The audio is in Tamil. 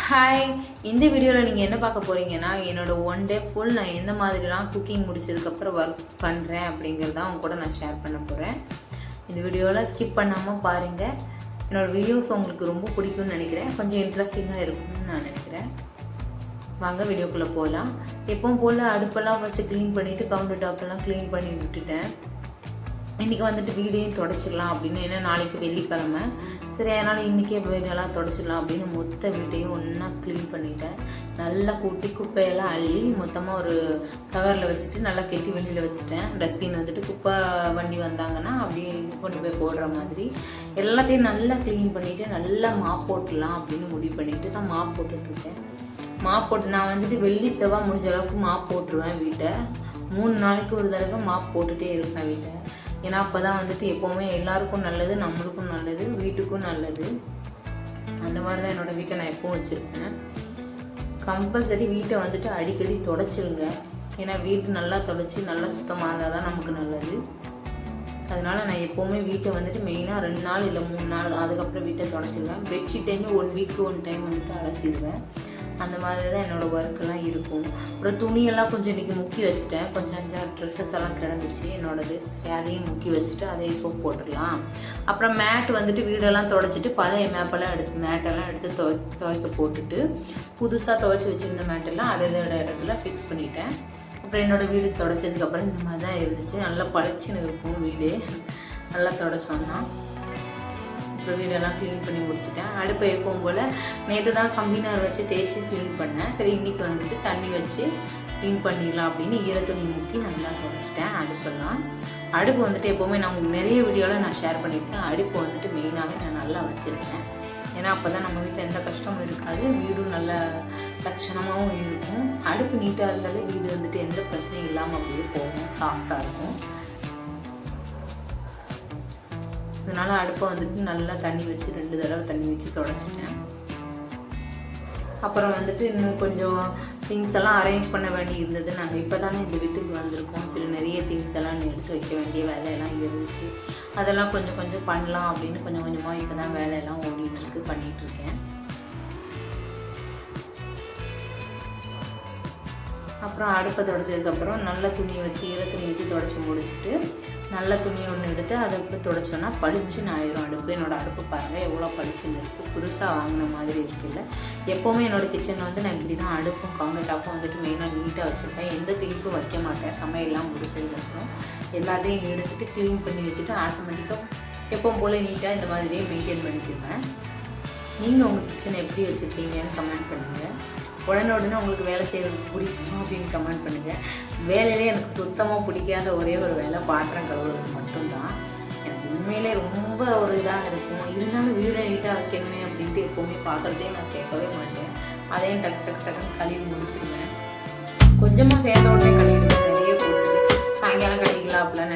ஹாய், இந்த வீடியோவில் நீங்கள் என்ன பார்க்க போகிறீங்கன்னா, என்னோடய ஒன் டே ஃபுல் நான் எந்த மாதிரிலாம் குக்கிங் முடிச்சதுக்கப்புறம் ஒர்க் பண்ணுறேன் அப்படிங்கிறத அவங்க கூட நான் ஷேர் பண்ண போகிறேன். இந்த வீடியோவில் ஸ்கிப் பண்ணாமல் பாருங்கள். என்னோடய வீடியோஸ் உங்களுக்கு ரொம்ப பிடிக்கும்னு நினைக்கிறேன். கொஞ்சம் இன்ட்ரெஸ்டிங்காக இருக்கும்னு நான் நினைக்கிறேன். வாங்க வீடியோக்குள்ளே போகலாம். எப்பவும் போல் அடுப்பெல்லாம் ஃபஸ்ட்டு க்ளீன் பண்ணிவிட்டு கவுண்டர் டாப்பெல்லாம் க்ளீன் பண்ணி விட்டுட்டேன். இன்றைக்கி வந்துட்டு வீடையும் தொடச்சிடலாம் அப்படின்னு, ஏன்னா நாளைக்கு வெள்ளிக்கிழமை. சரி, அதனால் இன்றைக்கே வீடெல்லாம் தொடச்சிடலாம் அப்படின்னு மொத்த வீட்டையும் ஒன்றா க்ளீன் பண்ணிட்டேன். நல்லா கூட்டி குப்பையெல்லாம் அள்ளி மொத்தமாக ஒரு கவரில் வச்சுட்டு நல்லா கெட்டி வெளியில் வச்சுட்டேன். டஸ்ட்பின் வந்துட்டு குப்பை வண்டி வந்தாங்கன்னா அப்படியே கொண்டு போய் போடுற மாதிரி எல்லாத்தையும் நல்லா க்ளீன் பண்ணிவிட்டு நல்லா மாப் போட்டுடலாம் அப்படின்னு முடிவு பண்ணிவிட்டு தான் மாப் போட்டுட்ருக்கேன். மாப் போட்டு நான் வந்துட்டு வெள்ளி செவ்வாய் முடிஞ்ச அளவுக்கு மாப் போட்டுருவேன் வீட்டை. 3 நாளைக்கு ஒரு தடவை மாப் போட்டுகிட்டே இருப்பேன் வீட்டை. ஏன்னா அப்போ தான் வந்துட்டு எப்போவுமே எல்லாருக்கும் நல்லது, நம்மளுக்கும் நல்லது, வீட்டுக்கும் நல்லது. அந்த மாதிரி தான் என்னோடய வீட்டை நான் எப்பவும் வச்சுருப்பேன். கம்பல்சரி வீட்டை வந்துட்டு அடிக்கடி தொடச்சிருங்க. ஏன்னா வீட்டு நல்லா தொடச்சி நல்லா சுத்தமாக இருந்தால் தான் நமக்கு நல்லது. அதனால் நான் எப்போவுமே வீட்டை வந்துட்டு மெயினாக 2 நாள் இல்லை 3 நாள் அதுக்கப்புறம் வீட்டை தொடச்சிடுவேன். பெட்ஷீட் டைமே 1 வீக்கு 1 டைம் வந்துட்டு அலசிடுவேன். அந்த மாதிரி தான் என்னோடய ஒர்க்கெல்லாம் இருக்கும். அப்புறம் துணியெல்லாம் கொஞ்சம் இன்றைக்கி முக்கி வச்சுட்டேன். கொஞ்சம் 5-6 ட்ரெஸ்ஸஸ் எல்லாம் கிடந்துச்சு என்னோடது. சரி, அதையும் முக்கி வச்சுட்டு அதையும் சோப் போட்டுடலாம். அப்புறம் மேட் வந்துட்டு வீடெல்லாம் துடைச்சிட்டு பழைய மேட்டெல்லாம் எடுத்து துவைக்க போட்டுட்டு புதுசாக துவைச்சி வச்சுருந்த மேட்டெல்லாம் அதோட இடத்துல ஃபிக்ஸ் பண்ணிட்டேன். அப்புறம் என்னோடய வீடு துடைச்சதுக்கப்புறம் இந்த மாதிரி தான் இருந்துச்சு. நல்லா பளிச்சுன்னு இருக்கும் வீடு நல்லா துடைச்சோம்னா. அப்புறம் வீடெல்லாம் க்ளீன் பண்ணி முடிச்சிட்டேன். அடுப்பை எப்பவும் போல் நேற்று தான் கம்பினார் வச்சு தேய்ச்சி க்ளீன் பண்ணேன். சரி, இன்றைக்கி வந்துட்டு தண்ணி வச்சு க்ளீன் பண்ணிடலாம் அப்படின்னு ஈரத்துணி முக்கி நல்லா துடைச்சிட்டேன் அடுப்பெல்லாம். அடுப்பு வந்துட்டு எப்போவுமே நான் உங்களுக்கு நிறைய வீடியோவில் நான் ஷேர் பண்ணியிருக்கேன். அடுப்பு வந்துட்டு மெயினாகவே நான் நல்லா வச்சுருக்கேன். ஏன்னா அப்போ தான் நம்ம வீட்டில் எந்த கஷ்டமும் இருக்காது, வீடும் நல்ல லட்சணமாகவும் இருக்கும். அடுப்பு நீட்டாக இருந்தாலே வீடு வந்துட்டு எந்த பிரச்சனையும் இல்லாமல் அப்படியே போகும், சாஃப்டாக இருக்கும். அதனால் அடுப்பை வந்துட்டு நல்லா தண்ணி வச்சு 2 தடவை தண்ணி வச்சு தொடச்சிட்டேன். அப்புறம் வந்துட்டு இன்னும் கொஞ்சம் திங்ஸ் எல்லாம் அரேஞ்ச் பண்ண வேண்டி இருந்தது. நாங்கள் இப்போ தானே இந்த வீட்டுக்கு வந்திருக்கோம். சரி, நிறைய திங்ஸ் எல்லாம் எடுத்து வைக்க வேண்டிய வேலையெல்லாம் இருந்துச்சு. அதெல்லாம் கொஞ்சம் கொஞ்சம் பண்ணலாம் அப்படின்னு கொஞ்சம் கொஞ்சமாக இப்போ தான் வேலையெல்லாம் ஓடிட்டுருக்கு, பண்ணிகிட்ருக்கேன். அப்புறம் அடுப்பை துடைச்சதுக்கப்புறம் நல்ல துணியை வச்சு ஈரத்துணி வச்சு துடைச்சி முடிச்சுட்டு நல்ல துணியை ஒன்று எடுத்து அதை இப்படி துடைச்சோன்னா பளிச்சுன்னு ஆயிரும் அடுப்பு. என்னோடய அடுப்பு பாருங்கள் எவ்வளோ பளிச்சுன்னு இருக்குது, புதுசாக வாங்கின மாதிரி இருக்குல்ல. எப்போவுமே என்னோடய கிச்சனில் வந்து நான் இப்படி தான் அடுப்பும் கவுண்டர் டாப்பும் வந்துட்டு மெயினாக நீட்டாக வச்சுருப்பேன். எந்த திங்ஸும் வைக்க மாட்டேன். சமையல்லாம் முடிச்சதுக்கப்புறம் எல்லாத்தையும் எடுத்துகிட்டு க்ளீன் பண்ணி வச்சுட்டு ஆட்டோமேட்டிக்காக எப்பவும் போல் நீட்டாக இந்த மாதிரியே மெயின்டைன் பண்ணிக்குவேன். நீங்கள் உங்கள் கிச்சனை எப்படி வச்சுருக்கீங்கன்னு கமெண்ட் பண்ணுங்கள். உடனே உங்களுக்கு வேலை செய்கிறதுக்கு பிடிக்கும் அப்படின்னு கமெண்ட் பண்ணுங்கள். வேலையிலே எனக்கு சுத்தமாக பிடிக்காத ஒரே ஒரு வேலை பாத்திரம் கழுவுறது மட்டும்தான். எனக்கு உண்மையிலே ரொம்ப ஒரு இதாக இருக்கும். இருந்தாலும் வீடை நீட்டாக வைக்கணுமே அப்படின்ட்டு எப்போவுமே பாத்திரத்தையும் நான் சேர்க்கவே மாட்டேன். அதையும் டக்குன்னு கழுவி முடிச்சிடுவேன். கொஞ்சமாக சேர்ந்த உடனே கழுவிடுவேன். நிறைய போட்டு சாயங்காலம் கழுவிக்கலாம் அப்படிலாம்